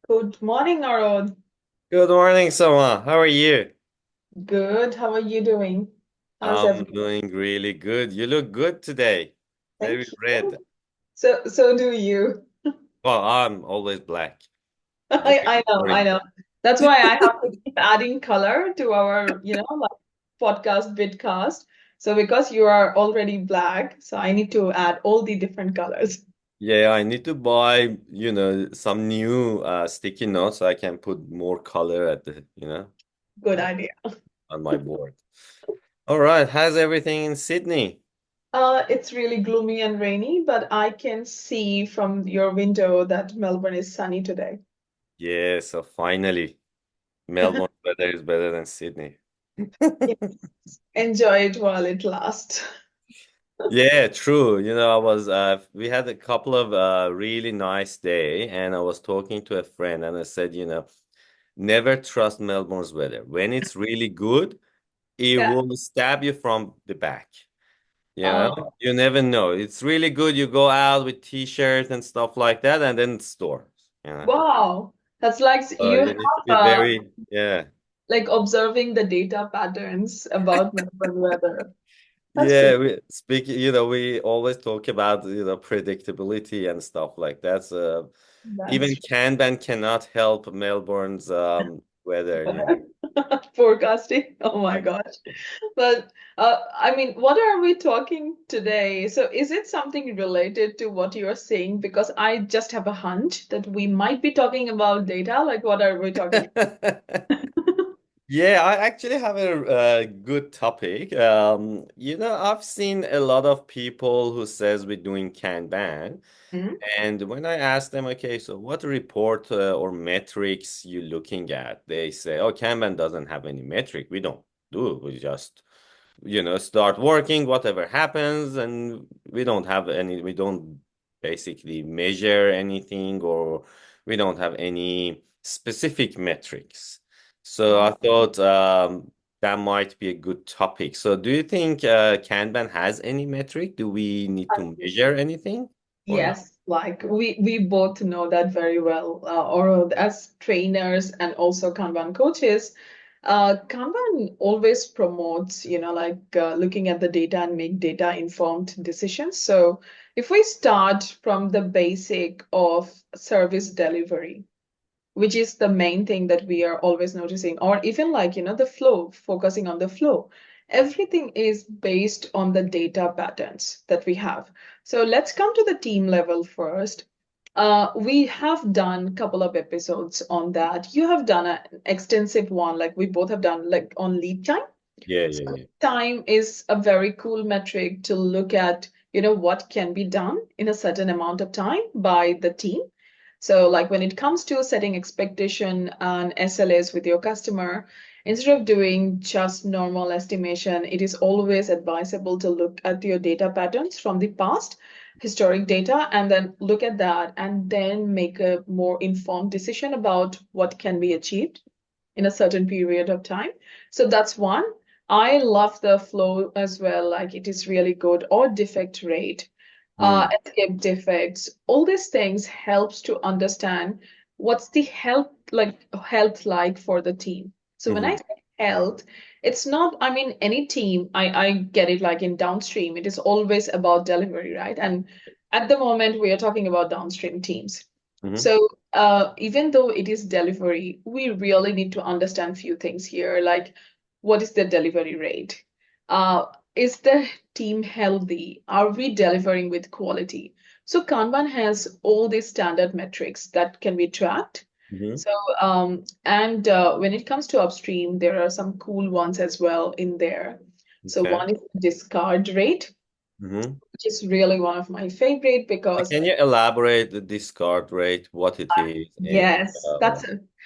Good morning, Orod. Good morning, Soma. How are you? Good. How are you doing? How's I'm everything? doing really good. You look good today. Very Thank red. you. So do you. Well, I'm always black. I Very know, I boring. know. That's why I have to keep adding color to our, like podcast vidcast. So because you are already black, so I need to add all the different colors. Yeah, I need to buy, some new sticky notes so I can put more color at Good uh, idea. on my board. All right, how's everything in Sydney? It's really gloomy and rainy, but I can see from your window that Melbourne is sunny today. Yeah, so finally, Melbourne weather is better than Sydney. Yes. Enjoy it while it lasts. Yeah, true. We had a couple of really nice day, and I was talking to a friend, and I said, never trust Melbourne's weather. When it's really good, it Yeah. will stab you from the back. You know, Oh, you never know. It's really good. You go out with t-shirts and stuff like that, and then it storms. You know, wow. That's like you you have need to be very, yeah. like observing the data patterns about Melbourne weather. That's Yeah, pretty. we speak, we always talk about, predictability and stuff like that. So even That's Kanban cannot help Melbourne's weather, forecasting. Oh my Like, gosh. But I mean, what are we talking today? So is it something related to what you're saying? Because I just have a hunch that we might be talking about data. Like, what are we talking? Yeah, I actually have a good topic. I've seen a lot of people who says we're doing Kanban, Hmm? and when I ask them, okay, so what report or metrics you looking at? They say, oh, Kanban doesn't have any metric. We don't do. We just start working, whatever happens, and we don't basically measure anything, or we don't have any specific metrics. So I Oh, thought that might be a good topic. So do you think Kanban has any metric? Do we need to measure anything or not? yes, like we both know that very well, or as trainers and also Kanban coaches, Kanban always promotes, looking at the data and make data informed decisions. So if we start from the basic of service delivery, which is the main thing that we are always noticing, or even like, the flow, focusing on the flow. Everything is based on the data patterns that we have. So let's come to the team level first. We have done a couple of episodes on that. You have done an extensive one, like we both have done, like on lead time. Yeah, So yeah, yeah. time is a very cool metric to look at, what can be done in a certain amount of time by the team. So like when it comes to setting expectation and SLAs with your customer, instead of doing just normal estimation, it is always advisable to look at your data patterns from the past, historic data, and then look at that and then make a more informed decision about what can be achieved in a certain period of time. So that's one. I love the flow as well, like it is really good, or defect rate, Hmm. escape defects. All these things helps to understand what's the health like for the team. So when I Hmm. say health, it's not, I mean, any team, I get it like in downstream, it is always about delivery, right? And at the moment, we are talking about downstream teams. Hmm. So even though it is delivery, we really need to understand few things here, like what is the delivery rate? Is the team healthy? Are we delivering with quality? So Kanban has all these standard metrics that can be tracked. Hmm. So and when it comes to upstream, there are some cool ones as well in there. So Okay. one is discard rate, Hmm. which is really one of my favorite because Can you elaborate the discard rate, what it is, and yes, um,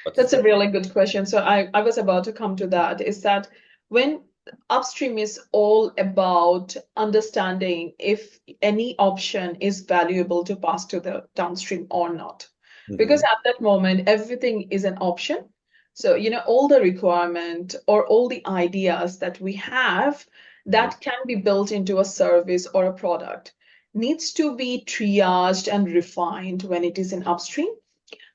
what is that's a the really good question. So I was about to come to that, is that when upstream is all about understanding if any option is valuable to pass to the downstream or not. Because hmm. at that moment, everything is an option. So, all the requirement or all the ideas that we have Hmm. that can be built into a service or a product needs to be triaged and refined when it is in upstream.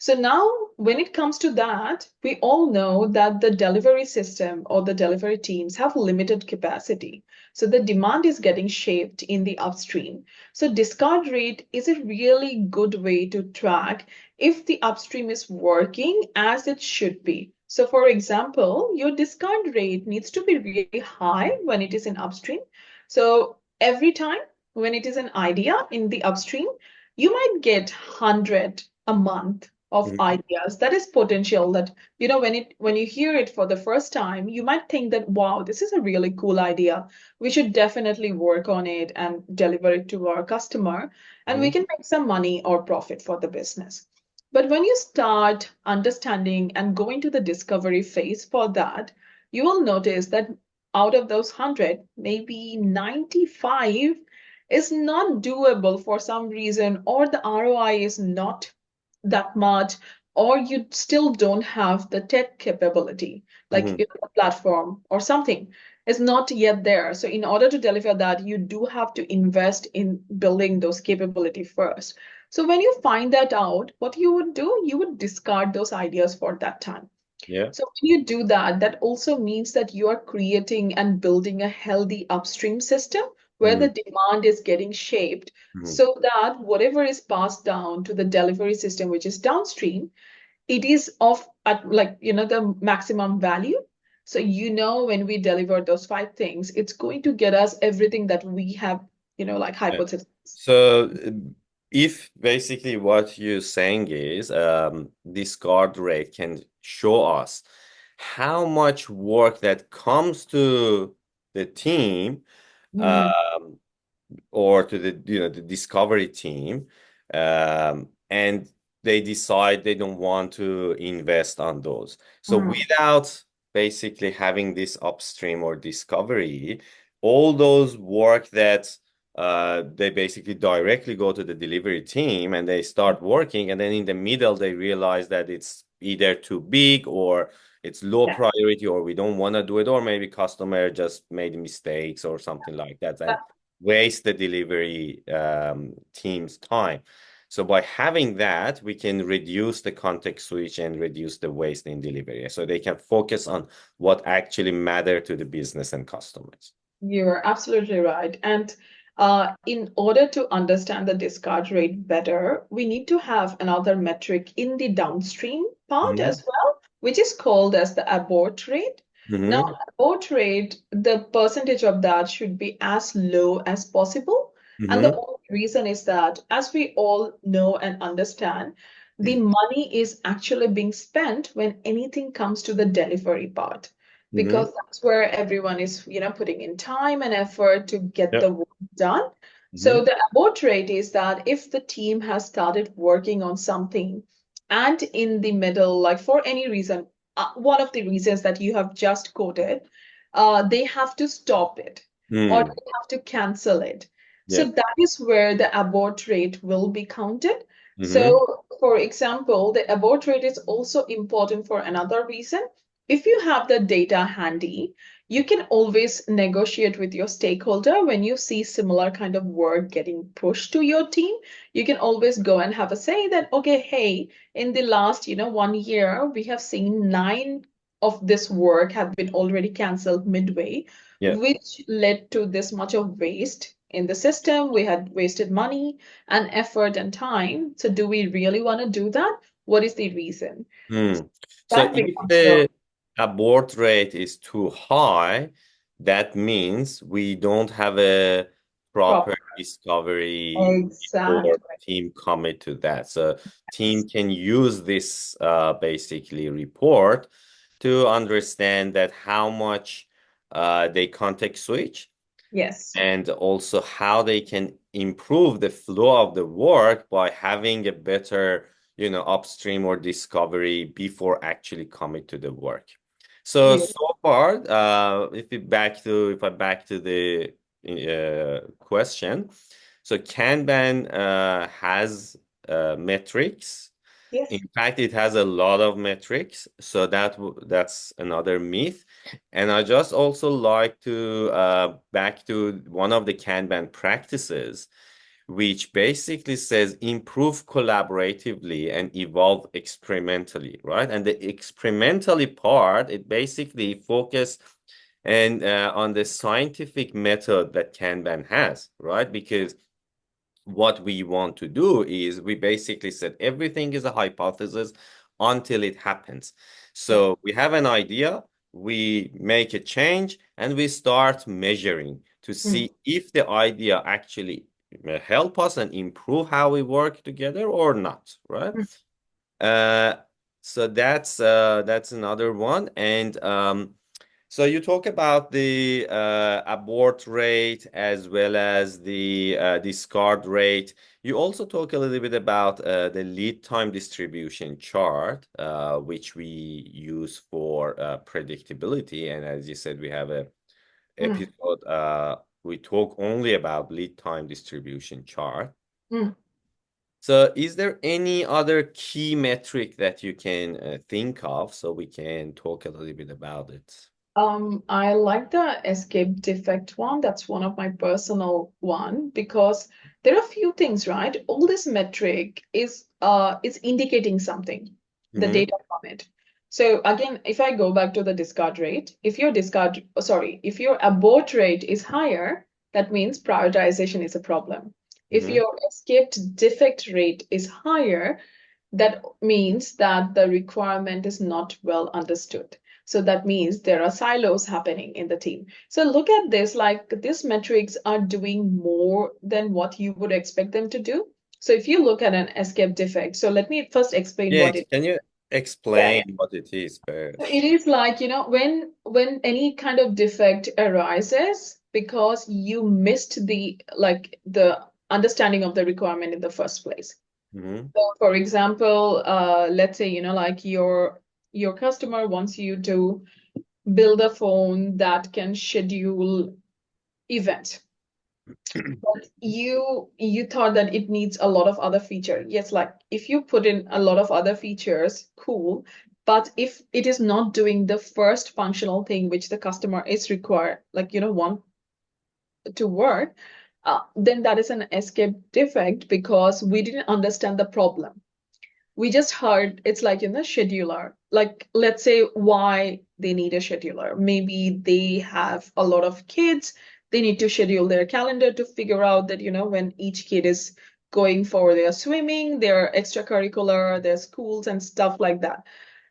So now, when it comes to that, we all know that the delivery system or the delivery teams have limited capacity. So the demand is getting shaped in the upstream. So discard rate is a really good way to track if the upstream is working as it should be. So for example, your discard rate needs to be really high when it is in upstream. So every time when it is an idea in the upstream, you might get 100 a month of Mhm. ideas. That is potential that, when you hear it for the first time, you might think that, wow, this is a really cool idea. We should definitely work on it and deliver it to our customer, and we Mhm. can make some money or profit for the business. But when you start understanding and going to the discovery phase for that, you will notice that out of those 100, maybe 95 is not doable for some reason, or the ROI is not that much, or you still don't have the tech capability, like Mhm. a platform or something is not yet there. So in order to deliver that, you do have to invest in building those capability first. So when you find that out, what you would do, you would discard those ideas for that time. Yeah. So when you do that, that also means that you are creating and building a healthy upstream system where Mhm. the demand is getting shaped Mhm. so that whatever is passed down to the delivery system, which is downstream, it is of at like, the maximum value. So, when we deliver those five things, it's going to get us everything that we have, like Yeah. hypothesis. So if basically what you're saying is discard rate can show us how much work that comes to the team, Mm, um, or to the the discovery team, and they decide they don't want to invest on those. So mm, without basically having this upstream or discovery, all those work that they basically directly go to the delivery team and they start working, and then in the middle they realize that it's either too big or it's low yeah. priority, or we don't want to do it, or maybe customer just made mistakes or something like that, and waste the delivery team's time. So by having that, we can reduce the context switch and reduce the waste in delivery. So they can focus on what actually matter to the business and customers. You're absolutely right. And in order to understand the discard rate better, we need to have another metric in the downstream part Mm-hmm. as well, which is called as the abort rate. Now, Mm-hmm. abort rate, the percentage of that should be as low as possible. And the Mm-hmm. only reason is that, as we all know and understand, the money is actually being spent when anything comes to the delivery part, Mm-hmm. because that's where everyone is, putting in time and effort to get the Yep. work done. Mm-hmm. So the abort rate is that if the team has started working on something and in the middle, like for any reason, one of the reasons that you have just quoted, they have to stop it or Mm. they have to cancel it. So Yep. that is where the abort rate will be counted. Mm-hmm. So, for example, the abort rate is also important for another reason. If you have the data handy, you can always negotiate with your stakeholder when you see similar kind of work getting pushed to your team. You can always go and have a say that, okay, hey, in the last, 1 year, we have seen 9 of this work have been already canceled midway, Yep. which led to this much of waste in the system. We had wasted money and effort and time. So do we really want to do that? What is the reason? Mm. So That if becomes your the abort rate is too high, that means we don't have a proper proper. discovery before Exactly. team commit to that. So team can use this basically report to understand that how much they context switch, Yes. and also how they can improve the flow of the work by having a better, upstream or discovery before actually commit to the work. So You. so far, if I back to the question, so Kanban has metrics. In Yes. fact, it has a lot of metrics, so that's another myth. And I just also like to back to one of the Kanban practices, which basically says improve collaboratively and evolve experimentally, right? And the experimentally part, it basically focus and on the scientific method that Kanban has, right? Because what we want to do is we basically said everything is a hypothesis until it happens. Yeah. So we have an idea, we make a change, and we start measuring to Mm, see if the idea actually help us and improve how we work together or not, right? mm, Uh, so that's another one. And so you talk about the abort rate as well as the discard rate. You also talk a little bit about the lead time distribution chart, which we use for predictability. And as you said, we have a mm, episode we talk only about lead time distribution chart. mm. So is there any other key metric that you can think of so we can talk a little bit about it? I like the escape defect one. That's one of my personal one because there are a few things, right? All this metric is indicating something, the Mm-hmm. data from it. So again, if I go back to the discard rate, if your abort rate is higher, that means prioritization is a problem. If Mm-hmm. your escaped defect rate is higher, that means that the requirement is not well understood. So that means there are silos happening in the team. So look at this, like these metrics are doing more than what you would expect them to do. So if you look at an escape defect, so let me first explain Yeah, what it can you yeah. explain what it is So it first? is like, when any kind of defect arises because you missed the understanding of the requirement in the first place. Mm-hmm. So for example, let's say, like your customer wants you to build a phone that can schedule events. But you thought that it needs a lot of other feature. Yes, like if you put in a lot of other features, cool. But if it is not doing the first functional thing which the customer is required, want to work, then that is an escape defect because we didn't understand the problem. We just heard it's like in the scheduler. Like, let's say why they need a scheduler. Maybe they have a lot of kids. They need to schedule their calendar to figure out that, when each kid is going for their swimming, their extracurricular, their schools, and stuff like that.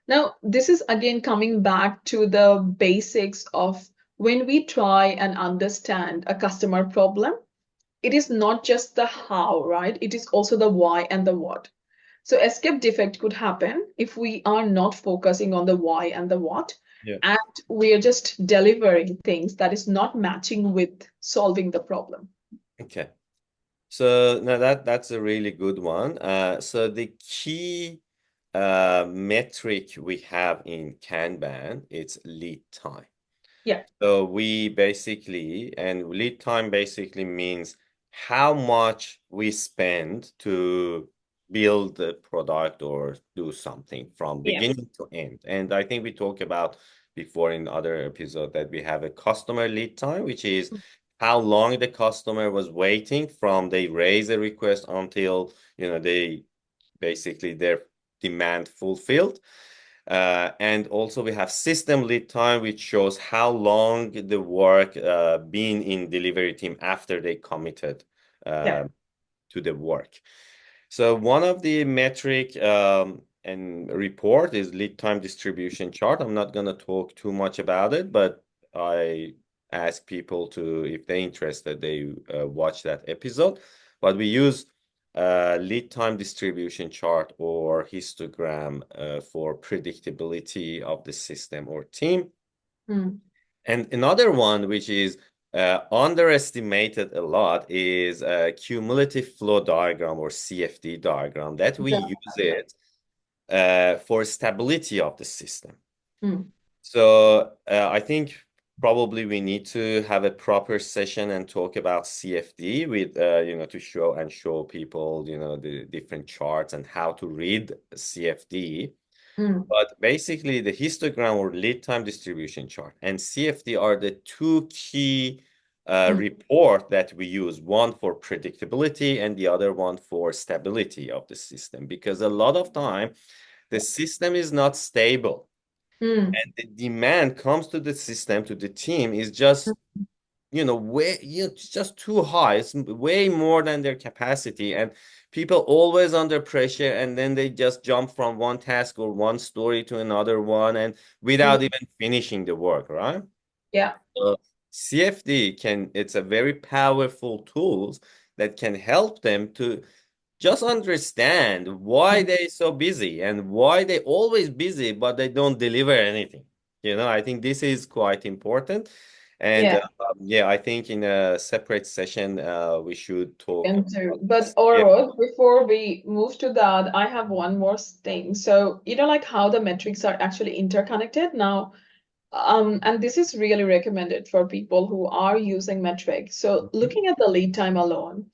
Now, this is again coming back to the basics of when we try and understand a customer problem, it is not just the how, right? It is also the why and the what. So escape defect could happen if we are not focusing on the why and the what, Yeah. and we are just delivering things that is not matching with solving the problem. Okay. So now that's a really good one. So the key metric we have in Kanban, it's lead time. Yeah, So we basically, and lead time basically means how much we spend to build the product or do something from yeah, beginning to end. And I think we talked about before in other episode that we have a customer lead time, which is how long the customer was waiting from they raise a request until, they basically their demand fulfilled. And also we have system lead time, which shows how long the work been in delivery team after they committed yeah. uh, to the work. So one of the metric and report is lead time distribution chart. I'm not going to talk too much about it, but I ask people to, if they're interested, they watch that episode. But we use lead time distribution chart or histogram for predictability of the system or team. Mm, And another one, which is underestimated a lot, is a cumulative flow diagram or CFD diagram that we yeah, use it for stability of the system. mm, So I think probably we need to have a proper session and talk about CFD with, to show people, the different charts and how to read CFD. mm, But basically, the histogram or lead time distribution chart and CFD are the two key Mm. report that we use, one for predictability and the other one for stability of the system, because a lot of time the system is not stable Mm. and the demand comes to the system, to the team, is just way, it's just too high. It's way more than their capacity, and people always under pressure, and then they just jump from one task or one story to another one, and without Mm. even finishing the work, right? Yeah. So CFD it's a very powerful tools that can help them to just understand why Mm. they're so busy and why they always busy, but they don't deliver anything. I think this is quite important. And Yeah. yeah, I think in a separate session, we should talk And about so, but CFD. Orod, before we move to that, I have one more thing. So, like how the metrics are actually interconnected now. And this is really recommended for people who are using metrics. So, looking at the lead time alone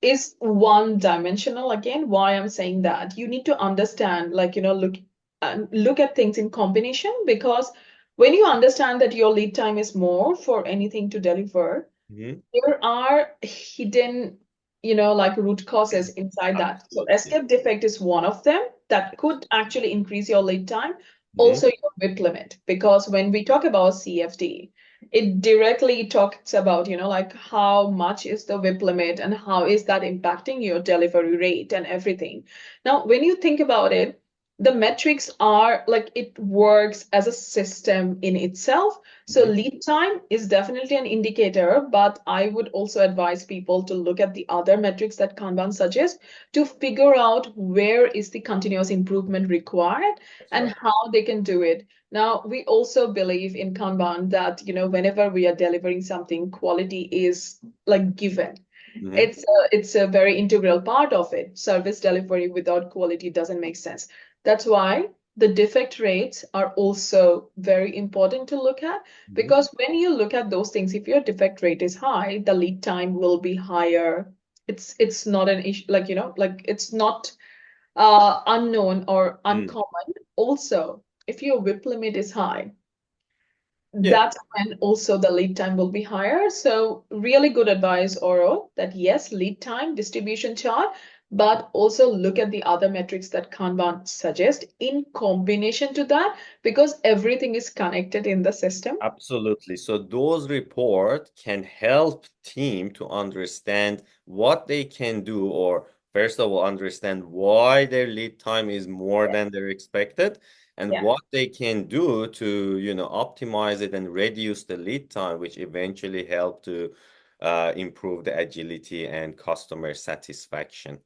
is one dimensional. Again, why I'm saying that you need to understand, like, look at things in combination, because when you understand that your lead time is more for anything to deliver, Mhm. there are hidden, like root causes inside that. So Absolutely. escape defect is one of them that could actually increase your lead time. Mhm. Also, your WIP limit, because when we talk about CFD, it directly talks about, like how much is the WIP limit and how is that impacting your delivery rate and everything. Now, when you think about it, the metrics are like it works as a system in itself. So Mhm. lead time is definitely an indicator, but I would also advise people to look at the other metrics that Kanban suggests to figure out where is the continuous improvement required That's and right. how they can do it. Now, we also believe in Kanban that, whenever we are delivering something, quality is like given. Mhm. It's a very integral part of it. Service delivery without quality doesn't make sense. That's why the defect rates are also very important to look at, Mhm. because when you look at those things, if your defect rate is high, the lead time will be higher. It's not an issue, like like it's not unknown or Mm. uncommon. Also, if your WIP limit is high, Yeah. that's when also the lead time will be higher. So really good advice, Oro, that yes, lead time, distribution chart, but also look at the other metrics that Kanban suggest in combination to that, because everything is connected in the system. Absolutely. So those reports can help team to understand what they can do, or first of all, understand why their lead time is more Yeah. than they're expected, and Yeah, what they can do to, optimize it and reduce the lead time, which eventually help to improve the agility and customer satisfaction.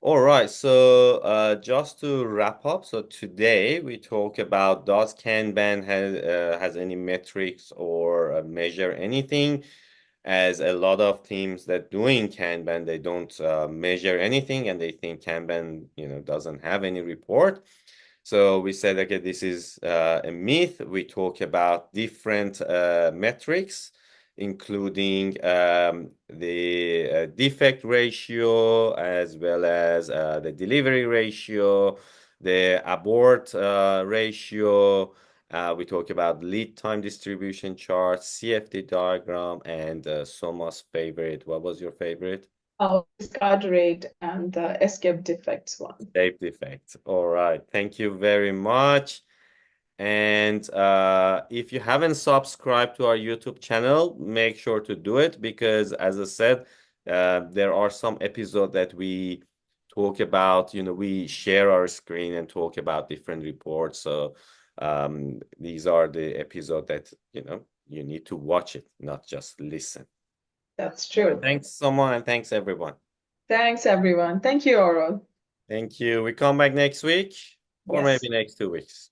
All right, so just to wrap up, so today we talk about, does Kanban has any metrics or measure anything? As a lot of teams that doing Kanban, they don't measure anything, and they think Kanban, doesn't have any report. So we said, okay, this is a myth. We talk about different metrics, including the defect ratio, as well as the delivery ratio, the abort ratio. We talk about lead time distribution chart, CFD diagram, and Soma's favorite. What was your favorite? our discard rate and the escape defects one. Safety effects. All right. Thank you very much. And if you haven't subscribed to our YouTube channel, make sure to do it, because, as I said, there are some episodes that we talk about, we share our screen and talk about different reports. So these are the episodes that, you need to watch it, not just listen. That's true. Thanks, someone, and thanks, everyone. Thanks, everyone. Thank you, Oro. Thank you. We come back next week or Yes. maybe next 2 weeks.